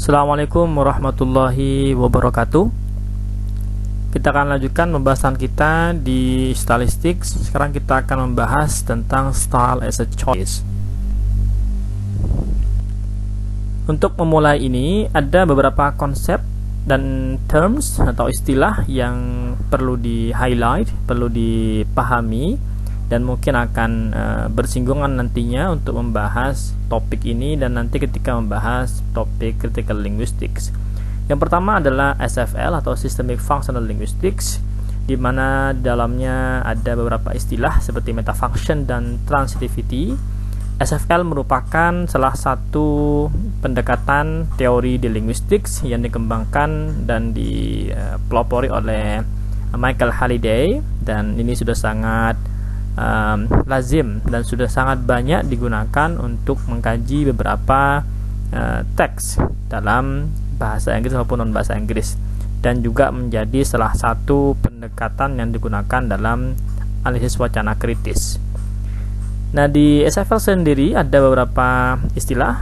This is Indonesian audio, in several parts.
Assalamualaikum warahmatullahi wabarakatuh. Kita akan lanjutkan pembahasan kita di stylistics. Sekarang kita akan membahas tentang style as a choice. Untuk memulai ini, ada beberapa konsep dan terms atau istilah yang perlu di highlight, perlu dipahami, dan mungkin akan bersinggungan nantinya untuk membahas topik ini dan nanti ketika membahas topik critical linguistics. Yang pertama adalah SFL atau Systemic Functional Linguistics, di mana dalamnya ada beberapa istilah seperti metafunction dan transitivity. SFL merupakan salah satu pendekatan teori di linguistics yang dikembangkan dan dipelopori oleh Michael Halliday, dan ini sudah sangat lazim dan sudah sangat banyak digunakan untuk mengkaji beberapa teks dalam bahasa Inggris maupun non bahasa Inggris, dan juga menjadi salah satu pendekatan yang digunakan dalam analisis wacana kritis. Nah, di SFL sendiri ada beberapa istilah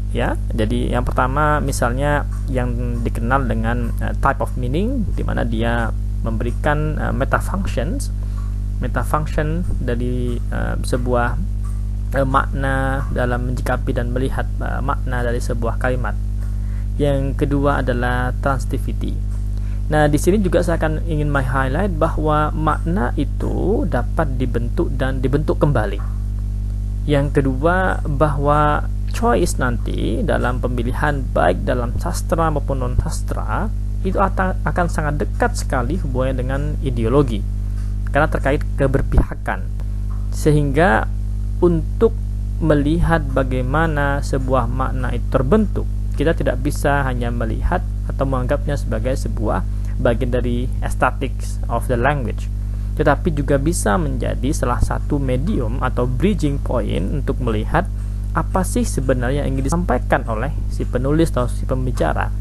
ya. Jadi yang pertama misalnya yang dikenal dengan type of meaning, di mana dia memberikan metafunction dari sebuah makna dalam menyikapi dan melihat makna dari sebuah kalimat. Yang kedua adalah transitivity. Nah, di sini juga saya akan ingin highlight bahwa makna itu dapat dibentuk dan dibentuk kembali. Yang kedua, bahwa choice nanti dalam pemilihan baik dalam sastra maupun non sastra itu akan sangat dekat sekali hubungannya dengan ideologi, karena terkait keberpihakan. Sehingga untuk melihat bagaimana sebuah makna itu terbentuk, kita tidak bisa hanya melihat atau menganggapnya sebagai sebuah bagian dari aesthetics of the language, tetapi juga bisa menjadi salah satu medium atau bridging point untuk melihat apa sih sebenarnya yang ingin disampaikan oleh si penulis atau si pembicara,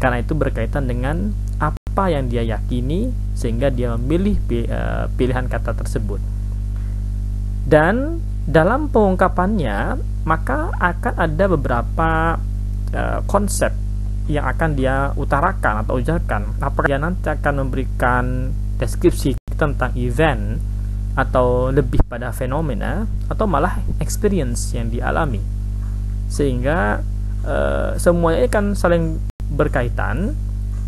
karena itu berkaitan dengan apa yang dia yakini sehingga dia memilih pilihan kata tersebut. Dan dalam pengungkapannya maka akan ada beberapa konsep yang akan dia utarakan atau ujarkan. Apakah dia nanti akan memberikan deskripsi tentang event atau lebih pada fenomena, atau malah experience yang dialami, sehingga semuanya kan saling berkaitan.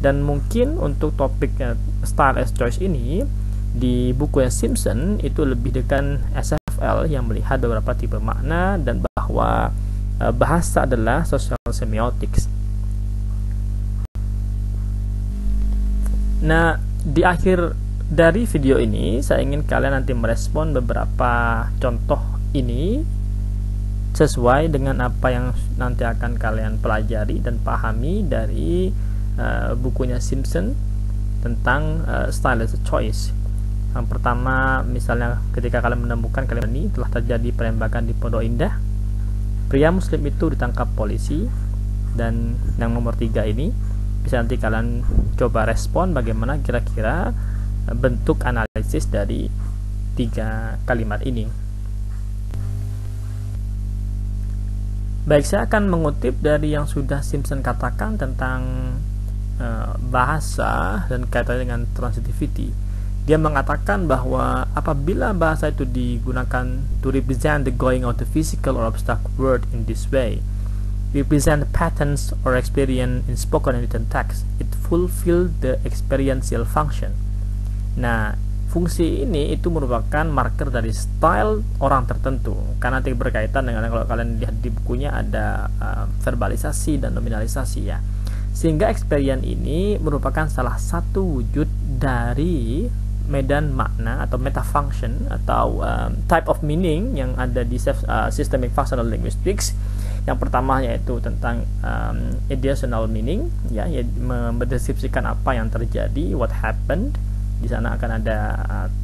Dan mungkin untuk topik style as choice ini di buku Simpson itu lebih dengan SFL yang melihat beberapa tipe makna, dan bahwa bahasa adalah social semiotics. Nah, di akhir dari video ini saya ingin kalian nanti merespon beberapa contoh ini sesuai dengan apa yang nanti akan kalian pelajari dan pahami dari bukunya Simpson tentang style as a choice. Yang pertama, misalnya ketika kalian menemukan kalimat ini, telah terjadi penembakan di Pondok Indah, pria muslim itu ditangkap polisi. Dan yang nomor 3 ini bisa nanti kalian coba respon bagaimana kira-kira bentuk analisis dari 3 kalimat ini. Baik, saya akan mengutip dari yang sudah Simpson katakan tentang bahasa dan kaitannya dengan transitivity. Dia mengatakan bahwa apabila bahasa itu digunakan to represent the going of the physical or abstract word in this way, represent patterns or experience in spoken and written text, it fulfill the experiential function. Nah, fungsi ini itu merupakan marker dari style orang tertentu, karena nanti berkaitan dengan, kalau kalian lihat di bukunya ada verbalisasi dan nominalisasi ya. Sehingga experience ini merupakan salah satu wujud dari medan makna atau metafunction atau type of meaning yang ada di systemic functional linguistics. Yang pertama yaitu tentang ideational meaning, ya, mendeskripsikan apa yang terjadi, what happened. Di sana akan ada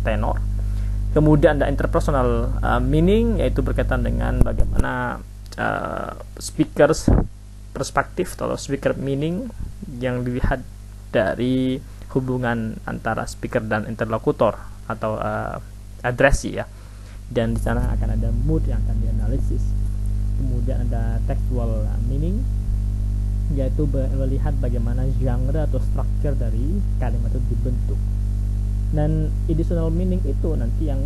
tenor. Kemudian ada interpersonal meaning, yaitu berkaitan dengan bagaimana speakers perspektif atau speaker meaning yang dilihat dari hubungan antara speaker dan interlokutor atau addressee ya. Dan di sana akan ada mood yang akan dianalisis. Kemudian ada textual meaning, yaitu melihat bagaimana genre atau structure dari kalimat itu dibentuk. Dan additional meaning itu nanti yang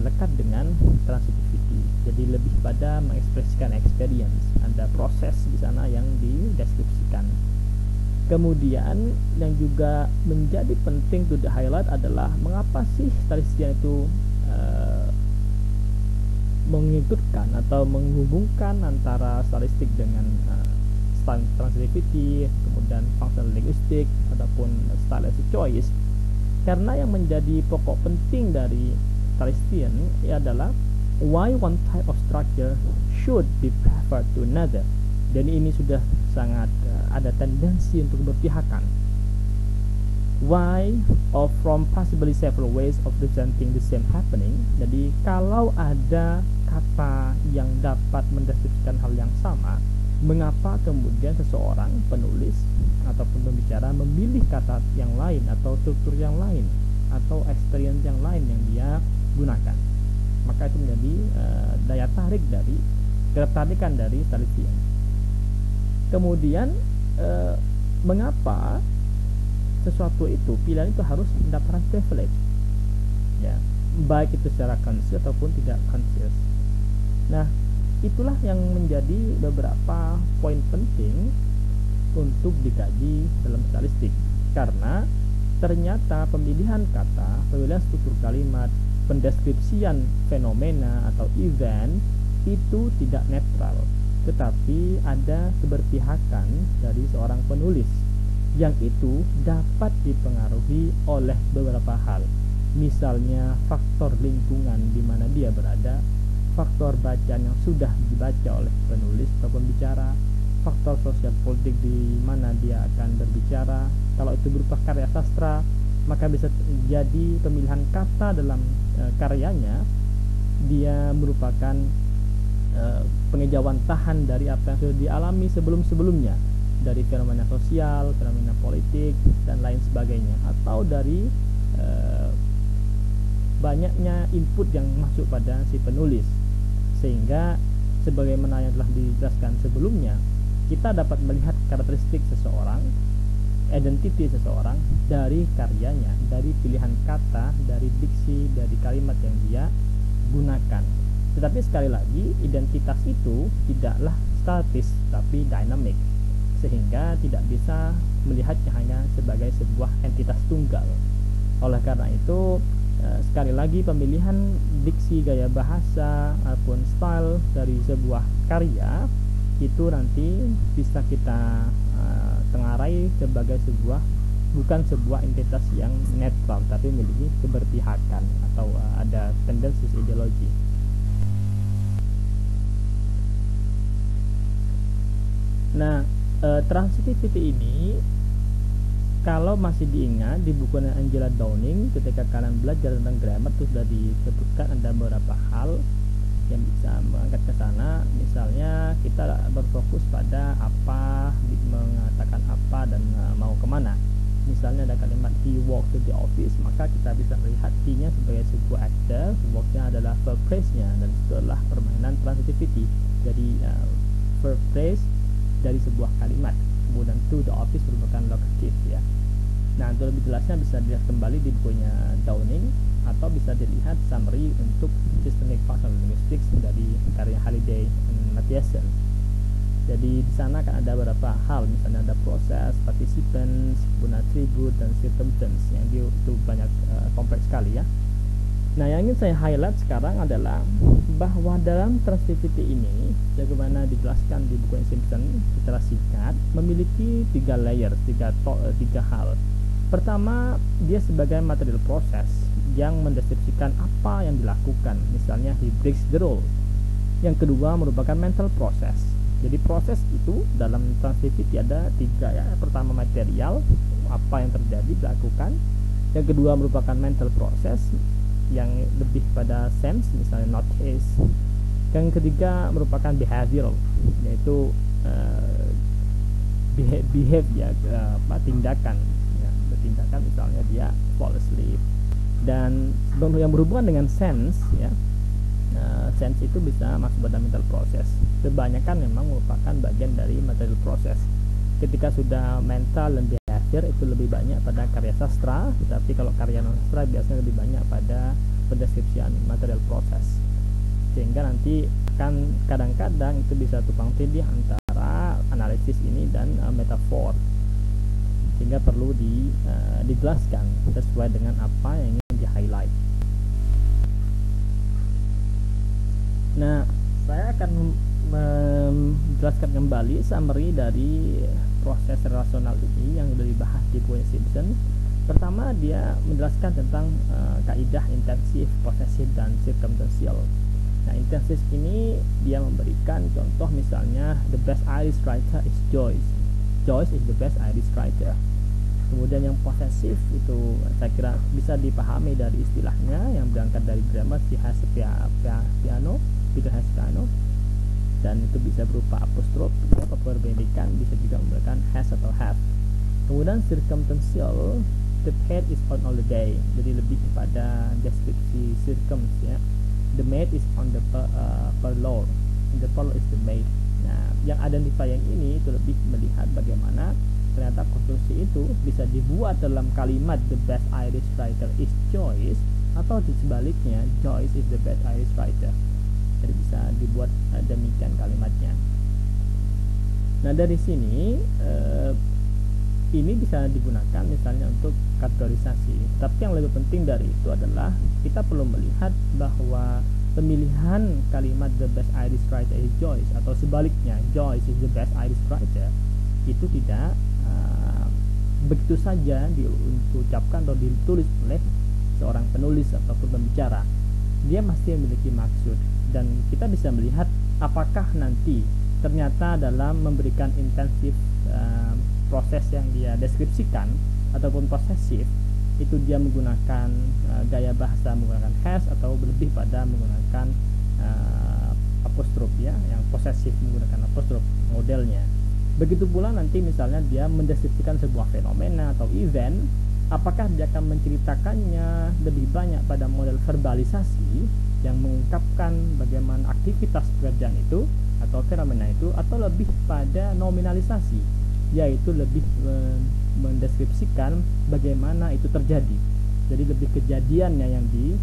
lekat dengan transitivity. Jadi lebih pada mengekspresikan experience, ada proses di sana yang dideskripsikan. Kemudian yang juga menjadi penting to the highlight adalah mengapa sih statistician itu mengikutkan atau menghubungkan antara statistik dengan transitivity, kemudian functional linguistic ataupun stylistic choice. Karena yang menjadi pokok penting dari statistician adalah why one type of structure should be preferred to another. Dan ini sudah sangat ada tendensi untuk berpihakan. Why or from possibly several ways of presenting the same happening. Jadi kalau ada kata yang dapat mendeskripsikan hal yang sama, mengapa kemudian seseorang penulis ataupun pembicara memilih kata yang lain atau struktur yang lain atau experience yang lain yang dia gunakan? Maka itu menjadi daya tarik dari ketertarikan dari statistician. Kemudian mengapa sesuatu itu, pilihan itu harus mendapatkan privilege, ya, baik itu secara conscious ataupun tidak conscious. Nah, itulah yang menjadi beberapa poin penting untuk dikaji dalam statistik, karena ternyata pemilihan kata, pemilihan struktur kalimat, pendeskripsian fenomena atau event itu tidak netral, tetapi ada keberpihakan dari seorang penulis yang itu dapat dipengaruhi oleh beberapa hal. Misalnya faktor lingkungan di mana dia berada, faktor bacaan yang sudah dibaca oleh penulis atau pembicara, faktor sosial politik di mana dia akan berbicara. Kalau itu berupa karya sastra, maka bisa jadi pemilihan kata dalam karyanya dia merupakan pengejauhan tahan dari apa yang sudah dialami sebelum-sebelumnya, dari fenomena sosial, fenomena politik, dan lain sebagainya, atau dari banyaknya input yang masuk pada si penulis. Sehingga sebagaimana yang telah dijelaskan sebelumnya, kita dapat melihat karakteristik seseorang, identiti seseorang dari karyanya, dari pilihan kata, dari diksi, dari kalimat yang dia gunakan. Tetapi sekali lagi, identitas itu tidaklah statis tapi dynamic, sehingga tidak bisa melihatnya hanya sebagai sebuah entitas tunggal. Oleh karena itu, sekali lagi pemilihan diksi, gaya bahasa ataupun style dari sebuah karya itu nanti bisa kita tengarai sebagai bukan sebuah entitas yang netral, tapi memiliki keberpihakan atau ada tendensi ideologi. Nah, transitivity ini kalau masih diingat di buku Angela Downing, ketika kalian belajar tentang grammar itu sudah disebutkan ada beberapa hal yang bisa mengangkat ke sana. Misalnya kita berfokus pada apa, mengatakan apa dan mau kemana. Misalnya ada kalimat he walked to the office, maka kita bisa melihat he-nya sebagai sebuah adverb, walk-nya adalah verb phrase-nya, dan itu adalah permainan transitivity. Jadi verb phrase dari sebuah kalimat, kemudian to the office merupakan locative, ya. Nah, untuk lebih jelasnya bisa dilihat kembali di bukunya Downing, atau bisa dilihat summary untuk Systemic Functional Linguistics dari karya Halliday and Mathiesen. Jadi di sana kan ada beberapa hal, misalnya ada proses, participants, kemudian attribute, dan circumstance, yang itu banyak kompleks sekali, ya. Nah, yang ingin saya highlight sekarang adalah bahwa dalam transitivity ini, bagaimana dijelaskan di buku Simpson secara singkat, memiliki 3 layer, 3 hal. Pertama, dia sebagai material proses yang mendeskripsikan apa yang dilakukan, misalnya he breaks the rule. Yang kedua merupakan mental process. Jadi proses itu dalam transitivity ada 3, ya. Pertama material, apa yang terjadi dilakukan. Yang kedua merupakan mental process yang lebih pada sense, misalnya notice. Yang ketiga merupakan behavioral, yaitu behave, ya, tindakan, ya, bertindakan, misalnya dia fall asleep. Dan yang berhubungan dengan sense, ya, sense itu bisa masuk pada mental process. Kebanyakan memang merupakan bagian dari material process. Ketika sudah mental dan behavior itu lebih banyak pada karya sastra, tetapi kalau karya non sastra biasanya lebih banyak pada pendeskripsian material process. Sehingga nanti kan kadang-kadang itu bisa tumpang tindih antara analisis ini dan metafor, sehingga perlu dijelaskan sesuai dengan apa yang ingin di highlight. Nah, saya akan menjelaskan kembali summary dari proses relasional ini yang sudah dibahas di buku Simpson. Pertama, dia menjelaskan tentang kaidah intensif, possessive, dan circumstantial. Nah, intensif ini dia memberikan contoh, misalnya the best Irish writer is Joyce. Joyce is the best Irish writer. Kemudian yang possessive itu saya kira bisa dipahami dari istilahnya yang berangkat dari grammar, she has a piano, Peter has piano, dan itu bisa berupa apostrof, beberapa perbedaan bisa juga menggunakan has atau have. Kemudian circumstantial, the head is on holiday, jadi lebih pada deskripsi circums ya. The maid is on the parlor, the parlor is the maid. Nah, yang identifier ini itu lebih melihat bagaimana ternyata konstruksi itu bisa dibuat dalam kalimat the best Irish writer is Joyce, atau di sebaliknya Joyce is the best Irish writer. Jadi bisa dibuat demikian kalimatnya. Nah, dari sini ini bisa digunakan misalnya untuk kategorisasi. Tapi yang lebih penting dari itu adalah kita perlu melihat bahwa pemilihan kalimat the best Irish writer is Joyce, atau sebaliknya Joyce is the best Irish writer, itu tidak begitu saja diucapkan atau ditulis oleh seorang penulis ataupun pembicara. Dia masih memiliki maksud, dan kita bisa melihat apakah nanti ternyata dalam memberikan intensif proses yang dia deskripsikan ataupun posesif itu dia menggunakan gaya bahasa menggunakan has atau lebih pada menggunakan apostrof ya, yang posesif menggunakan apostrof modelnya. Begitu pula nanti misalnya dia mendeskripsikan sebuah fenomena atau event, apakah dia akan menceritakannya lebih banyak pada model verbalisasi yang mengungkapkan bagaimana aktivitas pekerjaan itu atau fenomena itu, atau lebih pada nominalisasi, yaitu lebih mendeskripsikan bagaimana itu terjadi. Jadi lebih kejadiannya yang di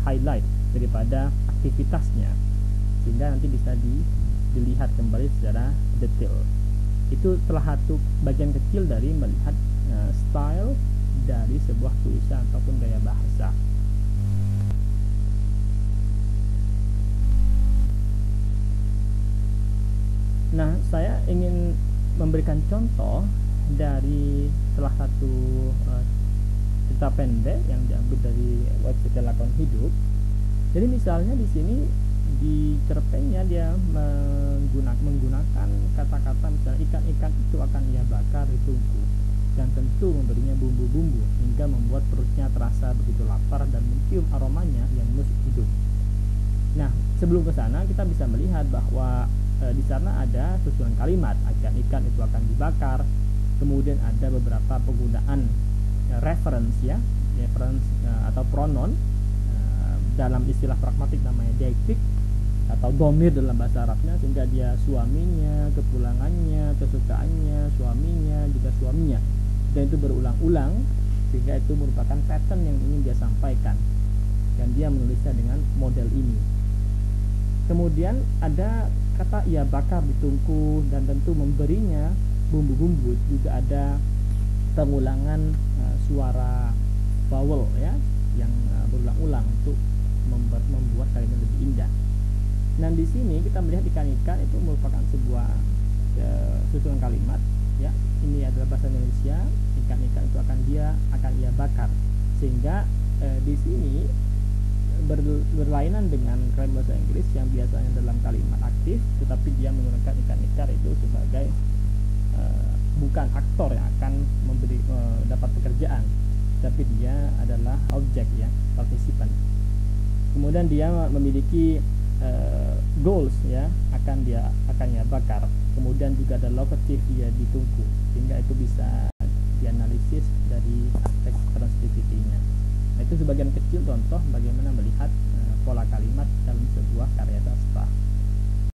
highlight daripada aktivitasnya, sehingga nanti bisa dilihat kembali secara detail. Itu salah satu bagian kecil dari melihat style dari sebuah tulisan ataupun gaya bahasa. Nah, saya ingin memberikan contoh dari salah satu cerita pendek yang diambil dari website Lakon Hidup. Jadi misalnya di sini di cerpennya dia menggunakan kata-kata misalnya ikan-ikan itu akan ia bakar di tungku, dan tentu memberinya bumbu-bumbu hingga membuat perutnya terasa begitu lapar dan mencium aromanya yang menusuk hidung. Nah, sebelum ke sana kita bisa melihat bahwa di sana ada susunan kalimat ikan-ikan itu akan dibakar, kemudian ada beberapa penggunaan reference ya, reference atau pronoun dalam istilah pragmatik namanya deictic atau domir dalam bahasa Arabnya, sehingga dia suaminya, kepulangannya, kesukaannya, suaminya, juga suaminya, dan itu berulang-ulang sehingga itu merupakan pattern yang ingin dia sampaikan, dan dia menulisnya dengan model ini. Kemudian ada kata ia bakar di tungku, dan tentu memberinya bumbu-bumbu. Juga ada pengulangan suara vowel ya yang berulang-ulang untuk membuat kalimat lebih indah. Nah, di sini kita melihat ikan-ikan itu merupakan sebuah susunan kalimat ya. Ini adalah bahasa Indonesia, ikan-ikan itu akan ia bakar, sehingga di sini berlainan dengan kalimat bahasa Inggris yang biasanya dalam kalimat aktif, tetapi dia menggunakan ikan-ikan itu sebagai bukan aktor yang akan dapat pekerjaan, tapi dia adalah objek ya, partisipan. Kemudian dia memiliki goals ya, akan ia bakar. Kemudian juga ada locative, dia ditungku, sehingga itu bisa dianalisis dari aspek transitivity-nya. Nah, itu sebagian kecil contoh bagaimana melihat pola kalimat dalam sebuah karya